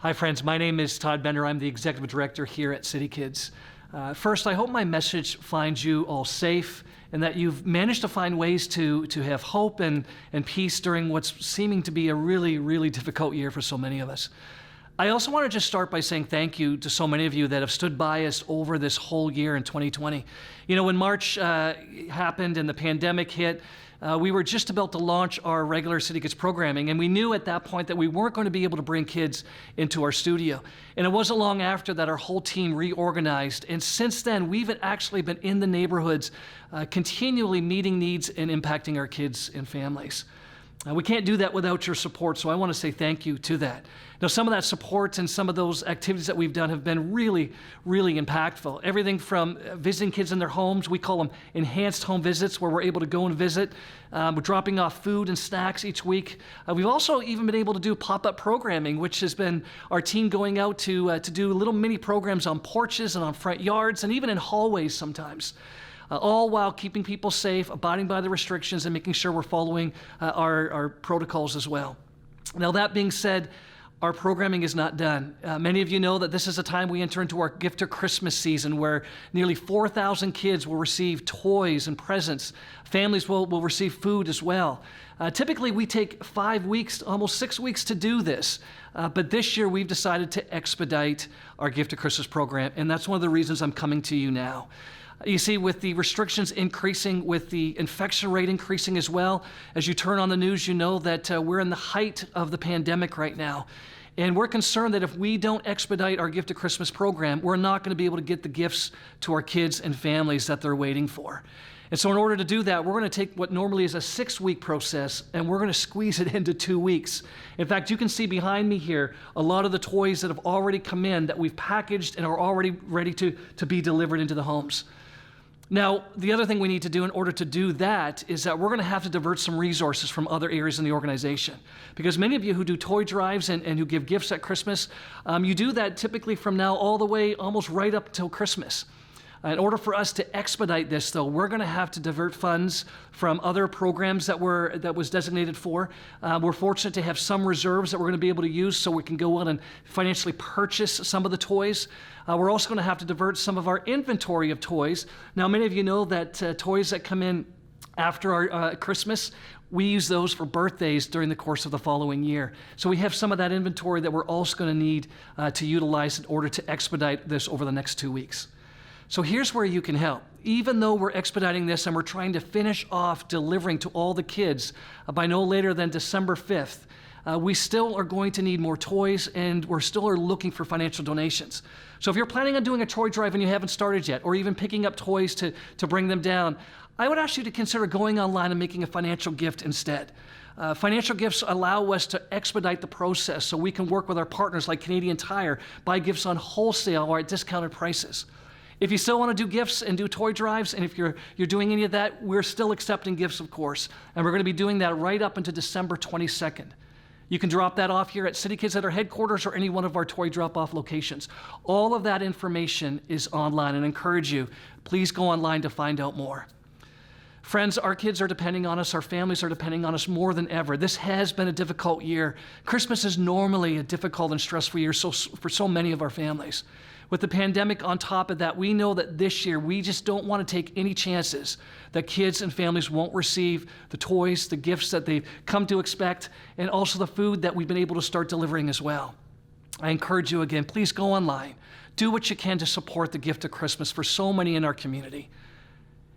Hi friends, my name is Todd Bender. I'm the Executive Director here at CityKidz. First, I hope my message finds you all safe and that you've managed to find ways to have hope and peace during what's seeming to be a really difficult year for so many of us. I also want to just start by saying thank you to so many of you that have stood by us over this whole year in 2020. You know, when March happened and the pandemic hit, we were just about to launch our regular CityKidz programming, and we knew at that point that we weren't going to be able to bring kids into our studio. And it wasn't long after that our whole team reorganized, and since then we've actually been in the neighborhoods continually meeting needs and impacting our kids and families. We can't do that without your support, so I want to say thank you to that. Now, some of that support and some of those activities that we've done have been really impactful. Everything from visiting kids in their homes, we call them enhanced home visits, where we're able to go and visit. We're dropping off food and snacks each week. We've also even been able to do pop-up programming, which has been our team going out to do little mini programs on porches and on front yards and even in hallways sometimes. All while keeping people safe, abiding by the restrictions, and making sure we're following our protocols as well. Now, that being said, our programming is not done. Many of you know that this is a time we enter into our Gift of Christmas season, where nearly 4,000 kids will receive toys and presents. Families will receive food as well. Typically, we take 5 weeks, almost 6 weeks to do this. But this year, we've decided to expedite our Gift of Christmas program, and that's one of the reasons I'm coming to you now. You see, with the restrictions increasing, with the infection rate increasing as well, as you turn on the news, you know that we're in the height of the pandemic right now. And we're concerned that if we don't expedite our Gift of Christmas program, we're not going to be able to get the gifts to our kids and families that they're waiting for. And so in order to do that, we're going to take what normally is a 6-week process, and we're going to squeeze it into 2 weeks. In fact, you can see behind me here a lot of the toys that have already come in that we've packaged and are already ready to be delivered into the homes. Now, the other thing we need to do in order to do that is that we're going to have to divert some resources from other areas in the organization. Because many of you who do toy drives and who give gifts at Christmas, you do that typically from now all the way almost right up till Christmas. In order for us to expedite this, though, we're going to have to divert funds from other programs that was designated for. We're fortunate to have some reserves that we're going to be able to use so we can go on and financially purchase some of the toys. We're also going to have to divert some of our inventory of toys. Now, many of you know that toys that come in after our Christmas, we use those for birthdays during the course of the following year. So we have some of that inventory that we're also going to need to utilize in order to expedite this over the next 2 weeks. So here's where you can help. Even though we're expediting this and we're trying to finish off delivering to all the kids by no later than December 5th, we still are going to need more toys, and we're still looking for financial donations. So if you're planning on doing a toy drive and you haven't started yet, or even picking up toys to bring them down, I would ask you to consider going online and making a financial gift instead. Financial gifts allow us to expedite the process so we can work with our partners like Canadian Tire, buy gifts on wholesale or at discounted prices. If you still want to do gifts and do toy drives, and if you're doing any of that, we're still accepting gifts, of course. And we're going to be doing that right up until December 22nd. You can drop that off here at CityKidz at our headquarters or any one of our toy drop-off locations. All of that information is online, and I encourage you, please go online to find out more. Friends, our kids are depending on us, our families are depending on us more than ever. This has been a difficult year. Christmas is normally a difficult and stressful year for so many of our families. With the pandemic on top of that, we know that this year we just don't want to take any chances that kids and families won't receive the toys, the gifts that they've come to expect, and also the food that we've been able to start delivering as well. I encourage you again, please go online. Do what you can to support the Gift of Christmas for so many in our community.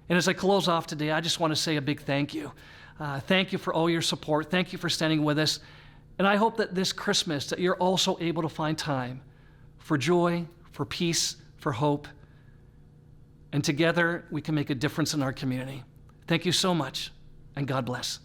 And as I close off today, I just want to say a big thank you. Thank you for all your support. Thank you for standing with us. And I hope that this Christmas that you're also able to find time for joy, for peace, for hope, and together we can make a difference in our community. Thank you so much, and God bless.